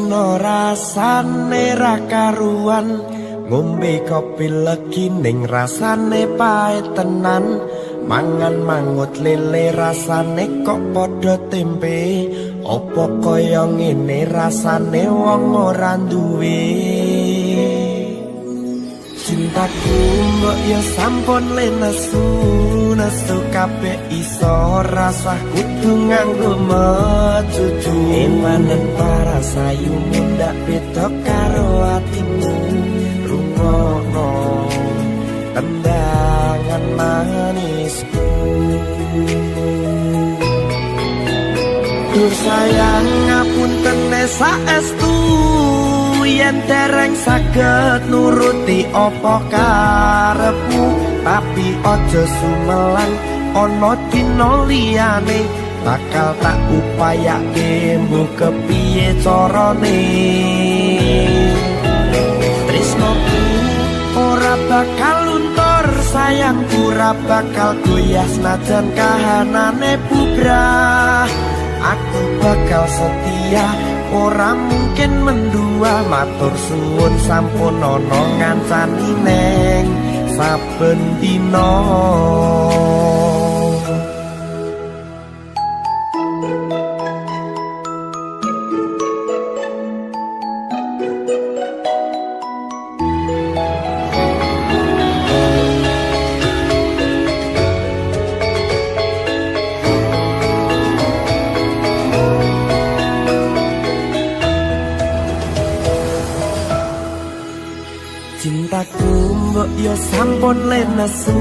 Tresno rasane ra karuan, ngombe kopi legi ning rasane pahit tenan. Mangan mangut lele rasane kok padha tempe, apa kaya ngene rasane wong ora duwe. Cintaku mbok ya sampun le nesu kabeh iso rasah kudu nganggo mecucu. Emanen para sayu ndak beda karo atimu, rungokno tendangan manisku. Dur sayang ngapunten saestu, yen dereng saged nuruti apa karepmu, tapi aja sumelang ana dina liyane, bakal tak upayake mbok kepiye carane. Tresnoku ora bakal luntur, sayangku ora bakal goyah senajan kahanane bubrah. Aku bakal setia, ora mungkin mendua, matur suwun sampun ana ngancani neng saben dina. Cintaku mbok yo sampun le nesu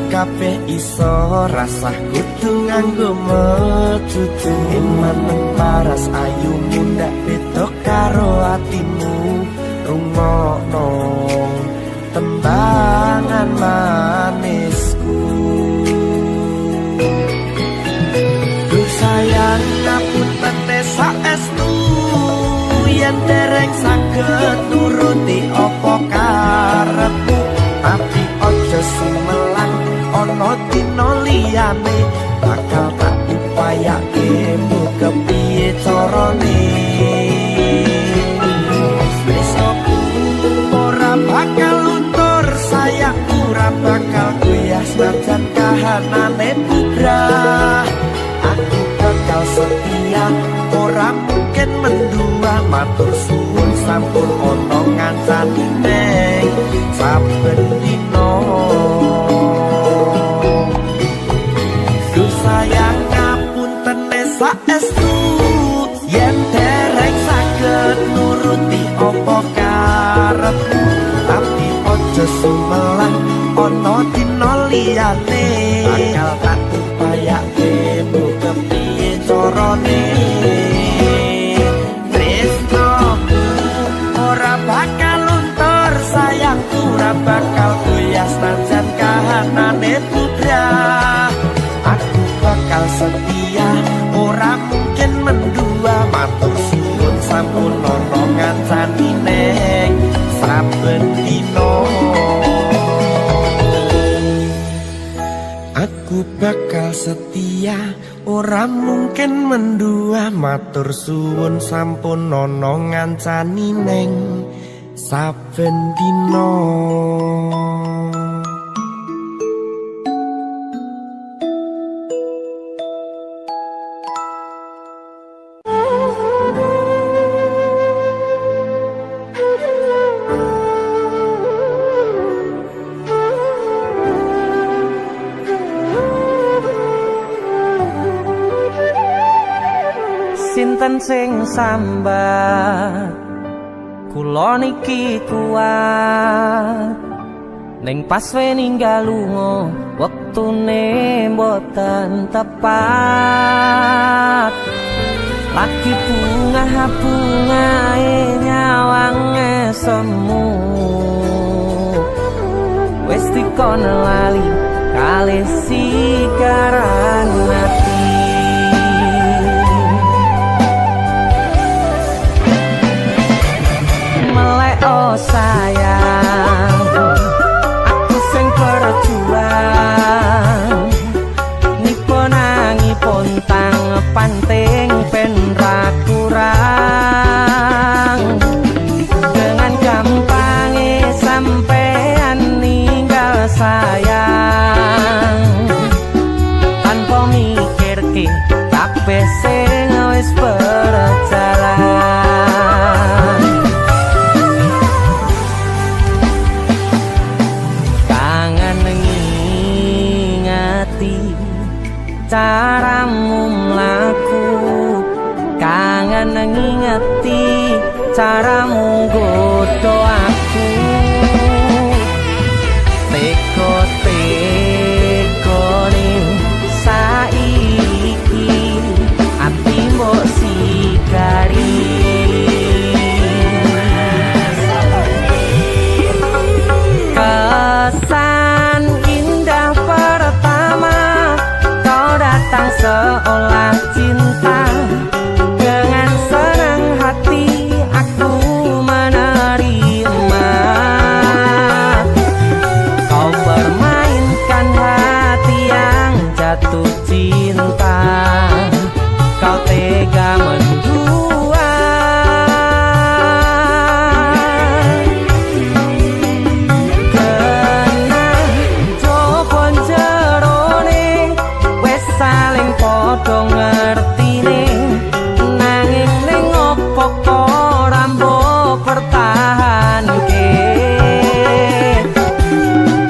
kabeh iso rasah kudu nganggo mecucu. Emanen paras ayu ndak beda karo atimu, rungokno tembangan manisku. Duh sayang ngapunten saestu, yen dereng saged nuruti apa karepmu, tapi aja sumelang ana dina liyane, bakal tak upayake mbok kepiye carane. Tresnoku ora bakal luntur, sayangku ora bakal goyah senajan kahanane bubrah. Aku bakal setia, ora mungkin mendua, matur suwun sampun ana ngancani neng saben dina. Duh sayang ngapunten saestu, yen dereng saged nuruti apa karepmu, tapi aja sumelang ana dina liyane, bakal tak upayake mbok kepiye carane. Tresnoku ora bakal luntur, sayangku ora bakal goyah senajan kahanane bubrah. Aku bakal setia, ora mungkin mendua, matur suwun sampun ana ngancani neng saben dina. Aku bakal setia, ora mungkin mendua, matur suwun sampun ana ngancani neng saben dina. Sinten sing sambat kula niki kuat, ning pas ninggal lunga wektune mboten tepat. Lagi bungahe nyawange semu, wis dikon lali kalih sikaran ati. Oh sayang, aku sing berjuang, nipun angipun tang panting ben ra kurang. caramu mlaku, kangen ngingeti caramu godho aku. Teko-teko ning saiki ati mbok sikari. Kesan indah pertama kau datang seolah cinta. Dengan senang hati aku menerima. Kau permainkan hati yang jatuh cinta. Kau tega mendua. Kena jopon jerone wes saling podo ngertine. Nanging ning opo ora mbok pertahanke.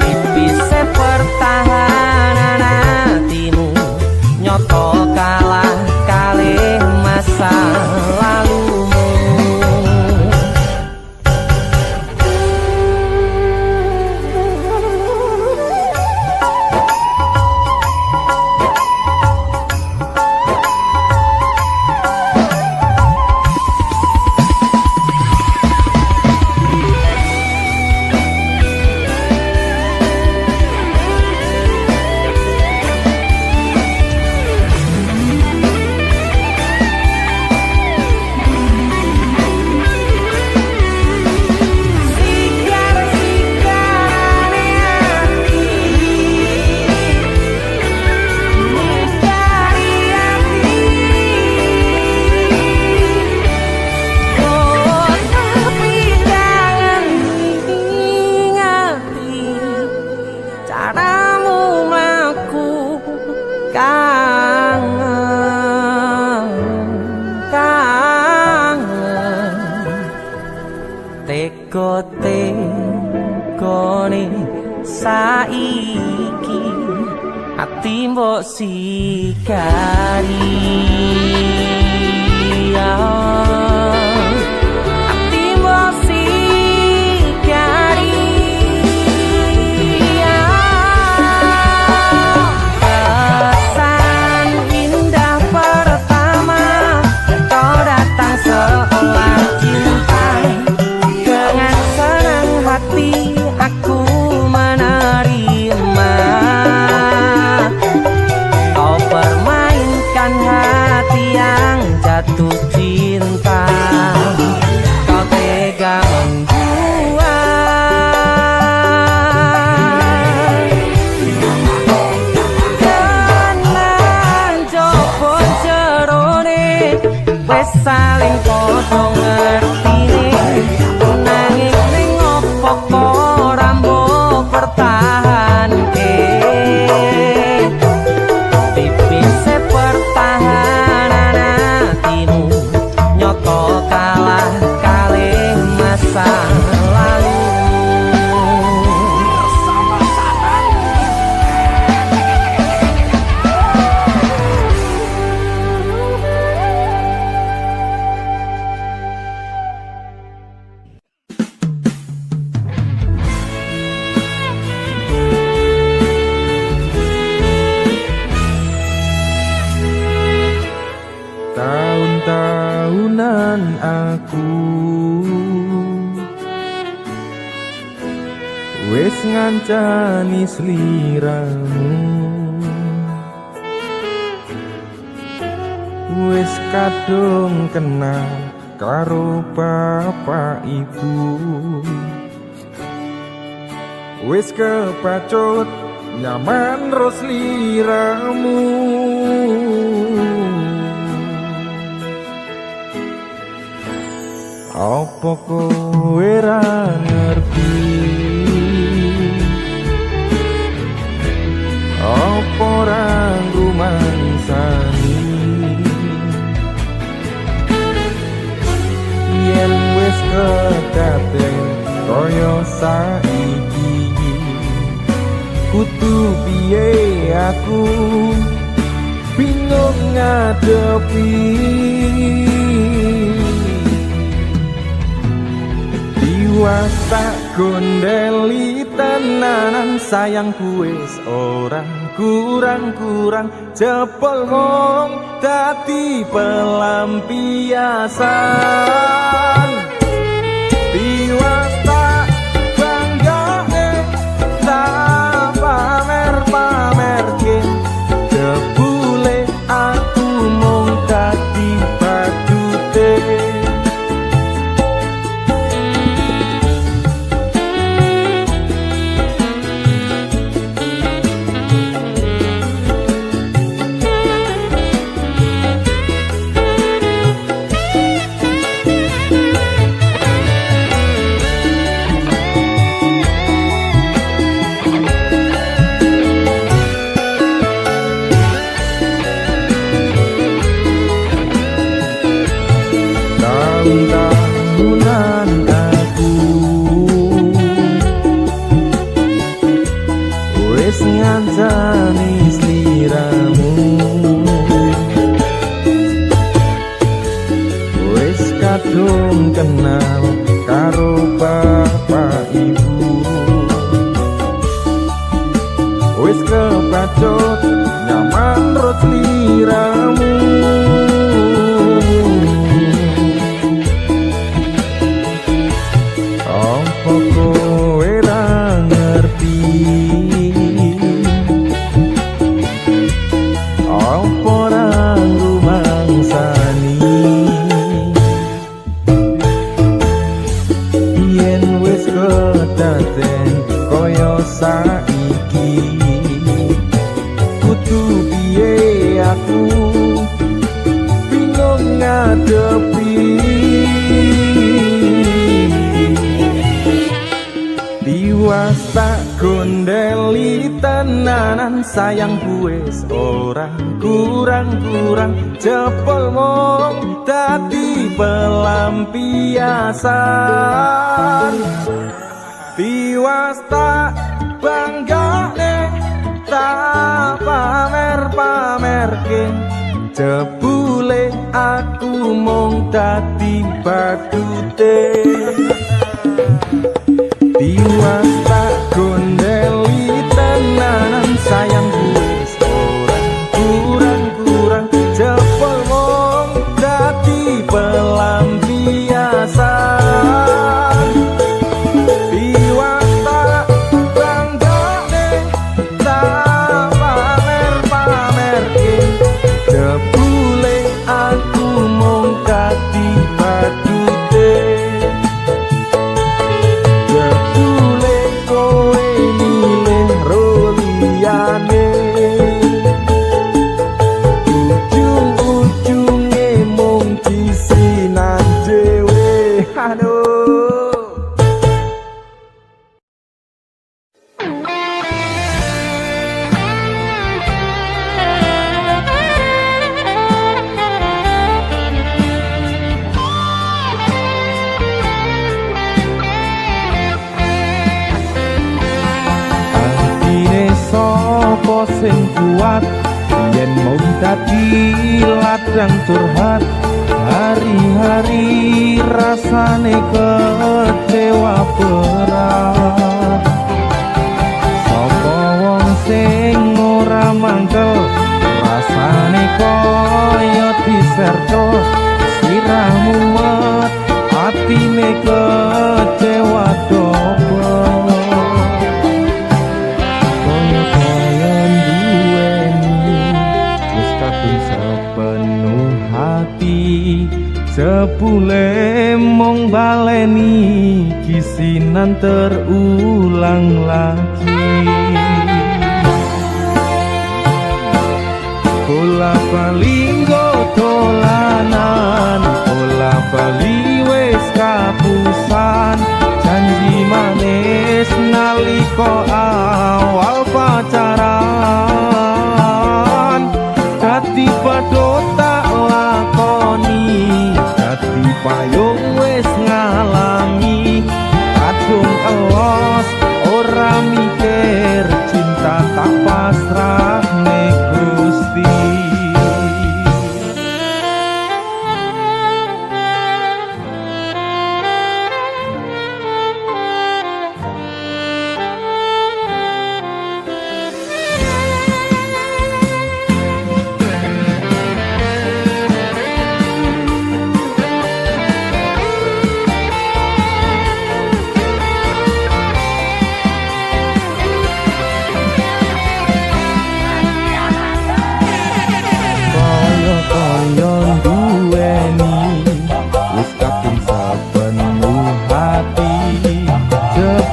Tipise pertahanan hatimu nyoto kalah kalih masa lalumu. Caramu mlaku kangen teko-tekone saiki ati mbok sikari. Ati mbok sikari. Kesan indah pertama kau datang seolah cinta. Dengan senang hati aku menerima. Kau permainkan hati yang jatuh cinta. Kau tega membuat tenan jopo jerone wes saling podo ngertine. Nanging ning opo ora mbok pertahanke. Tipise pertahanan hatimu nyoto kalah kalih masa lalu. Tahun-tahunan aku wes ngancani sliramu. Wes kadung kenal karo bapak ibu. Wes kepacut nyaman ros liramu. Apa kowe ra ngerti? Apa ra rumangsani? Yen wis kekaten kaya saiki, kudu piye aku bingung ngadepi. Tiwas tak gondeli tenanan sayangku wis ora kurang-kurang jebol mung dadi pelampiasan. Tiwas tak banggane tak pamer-pamerke jebule aku mung dadi badute. Tahun-tahunan aku wis ngancani sliramu, wis kadung kenal karo bapak ibu, wis kepacut nyaman rut sliramu. Apa kowe ra ngerti? Apa ra rumangsani? Yen wis kedaden kaya saiki, kudu piye aku bingung ngadepi. Tiwas tak gondeli tenanan sayangku wis ora kurang-kurang jebol mung dadi pelampiasan. Tiwas tak banggane tak pamer-pamerke jebule aku mung dadi badute. Tiwas tak gondeli tenanan sayangku wis ora kurang-kurang jebol mung dadi pelampiasan. Tiwas tak banggane tak pamer-pamerke jebule aku mung dadi badute. Ujung-ujunge mung kisinan dhewe. Aduh. Atine sapa sing kuat yen mung dadi ladang curhat, hari-hari rasane kecewa berat. Sapa wong sing ora mangkel rasane kaya diserto, sliramu mumet atine kecewa dobel. Sepenuh hati sepule mong baleni kisinan terulang lagi. Bola bali nggo dolanan, bola bali wis kapusan, janji manis nalika awal pacaran. Dadi padha tak lakoni, dadi payung wis ngalami, kadung elos ora mikir cinta tak pasrah nek Gusti.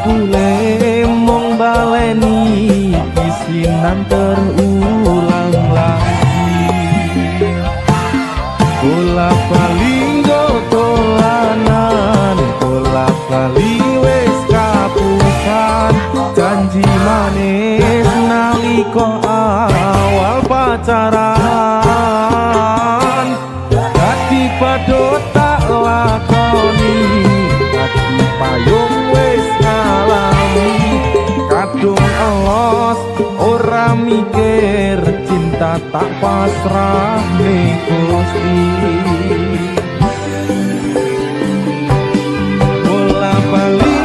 jebule mong baleni isinan terulang lagi. Bola bali dolanan, bola bali wis kapusan. Janji manis nalika awal pacaran, dadi padha tak lakoni, dadi payung wis ngalami. Kadung alos ora mikir, cinta tak pasrah ning Gusti. Bola bali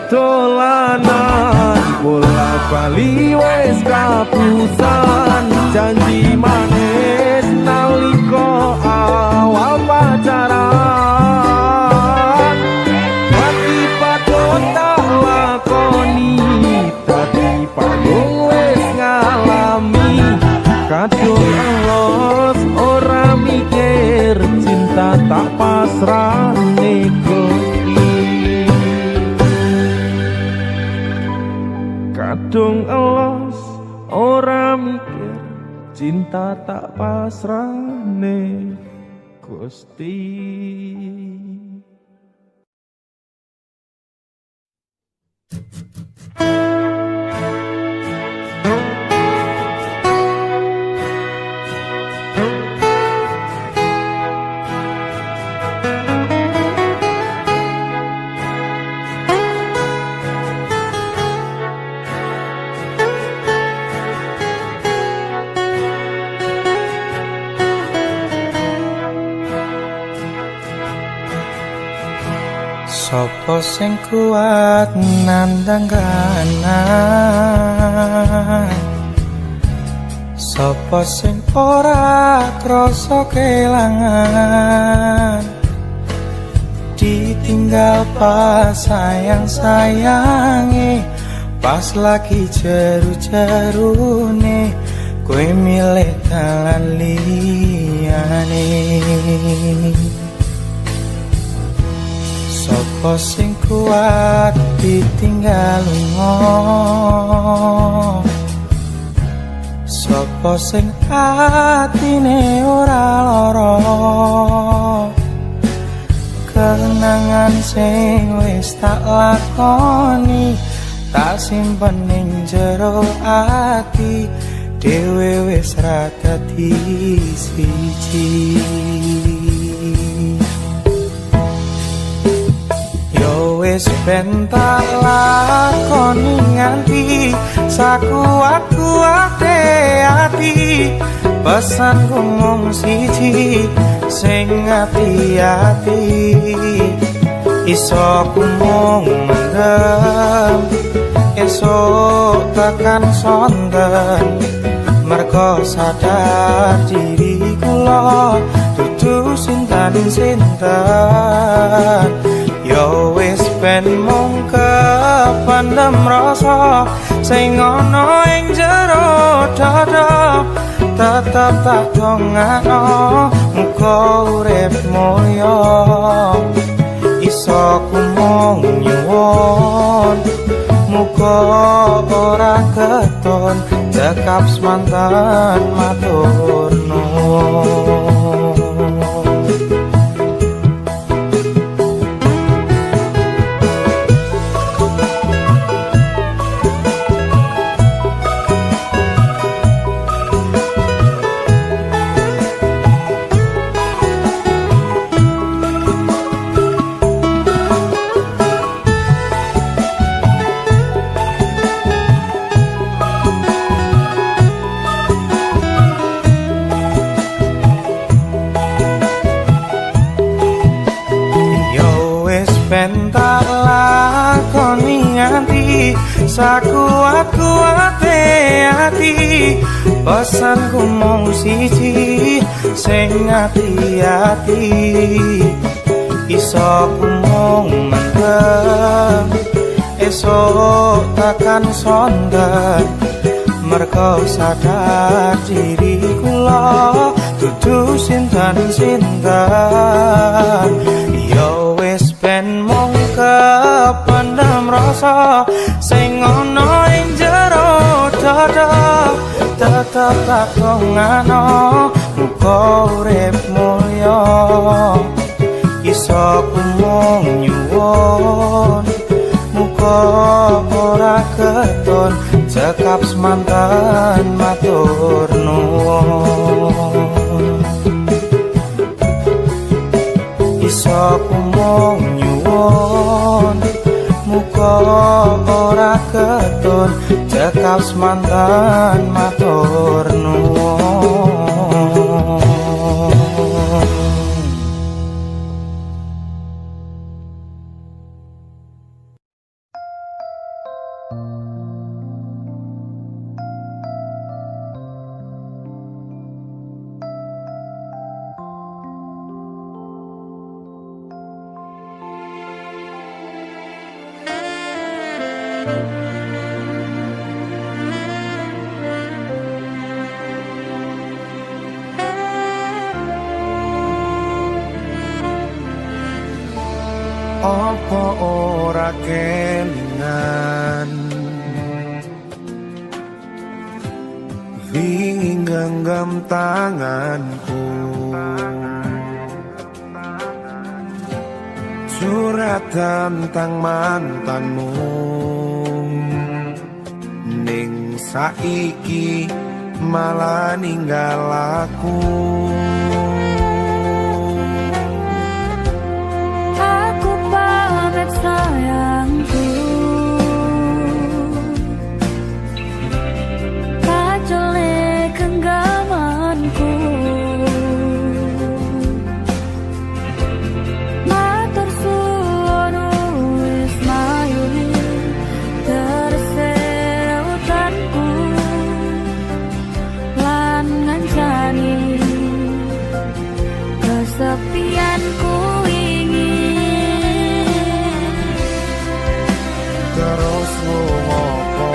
dolanan, bola bali wis kapusan. Janji manis nalika awal pacaran, dadi padha tak lakoni, dadi payung wis ngalami. Kadung alos ora mikir, cinta tak pasrah ning Gusti. Kadung alos ora mikir, cinta tak pasrah ning Gusti. Sopo sing kuat nandang kahanan, sopo sing ora krasa kelangan, ditinggal pas sayang-sayange, pas lagi jeru-jerune kowe milih dalan liyane. Sopo sing kuat ditinggal lunga, sopo sing atine ora lara, kenangan sing wis tak lakoni tak simpen ning jero ati, dhewe wis ra dadi siji. Wis ben tak lakoni nganti sakuat-kuate ati, pesanku mung siji sing ati-ati, iso ku mung mendem esok tekan sonten, mergo sadar diri kula dudu sinten-sinten. Yo wis ben mung kependem rasa sing ana ing jero dada, tetep tak dongakno muga urip mulya, iso ku mung nyuwun muga ora keton cekap semanten matur nuwun. Ben tak lakoni nganti sakuat-kuate ati, pesanku mung siji sing ati-ati, iso ku mung mendem esok takkan sonten, mergo sadar diri kula dudu sinten-sinten. Yo wis yen mung kependem rasa sing ana ing jero dada tetep tak kongano muga urip mulya iso mung nyuwun muga ora keton cekap semanten matur nuwun iso mung nyuwun muga ora keton cekap semanten matur nuwun. Apa ora kelingan wingi genggam tanganku surat tentang mantanmu ning saiki malah ninggal aku. Sayangku, kacole genggamanku, matur suwun wis mayune terseutanku lan ngancani kesepianku terus ngopo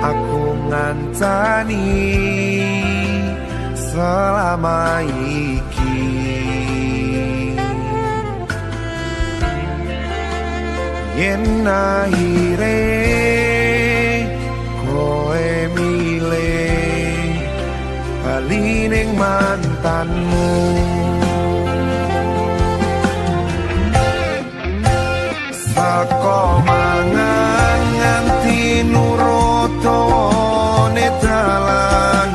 aku ngancani selama iki yen akhire koe milih bali ning mantanmu. Saka mangan nganti nurut dawane dalan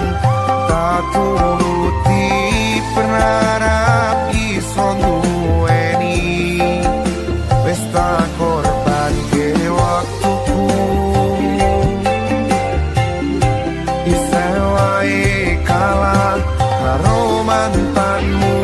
tak turuti penarap iso duweni wis tak korbanke waktuku bisa wae kalah karo mantanmu.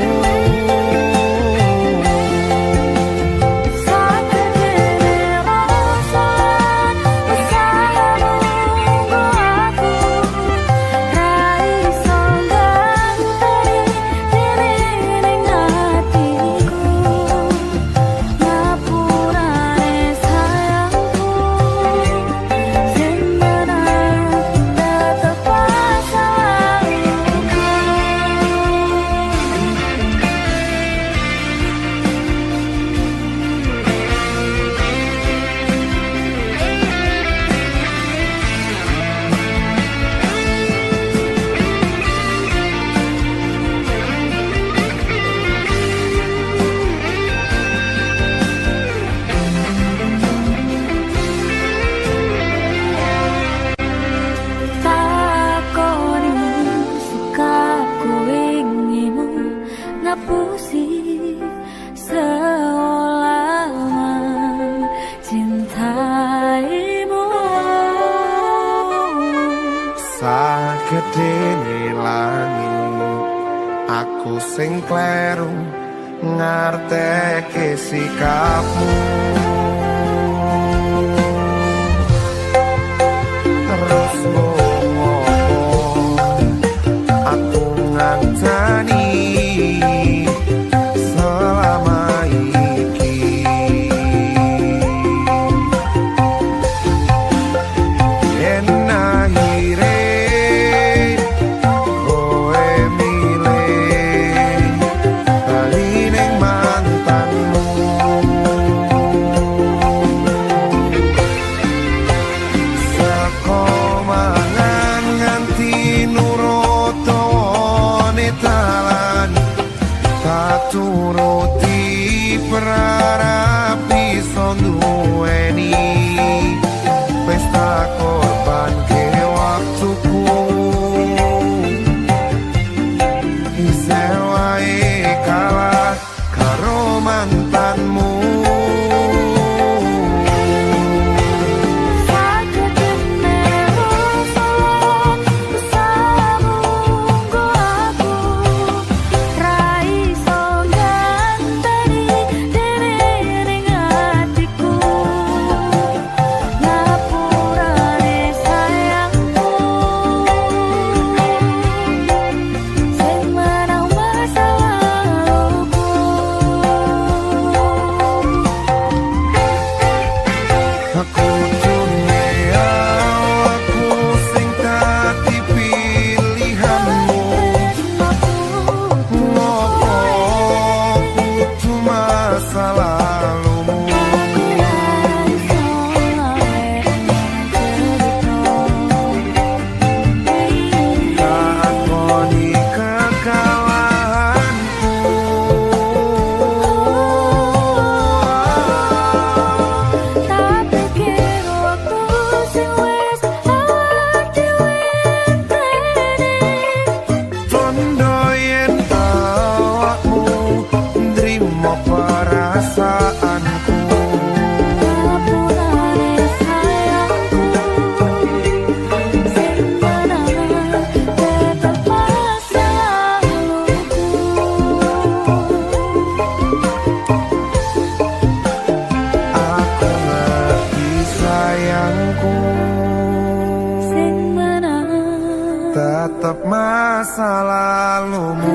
Sagedene langit aku sing kleru ngarteke sikapmu terus ngopo aku ngancani selama iki yen akhire koe milih bali ning mantanmu. masa lalumu.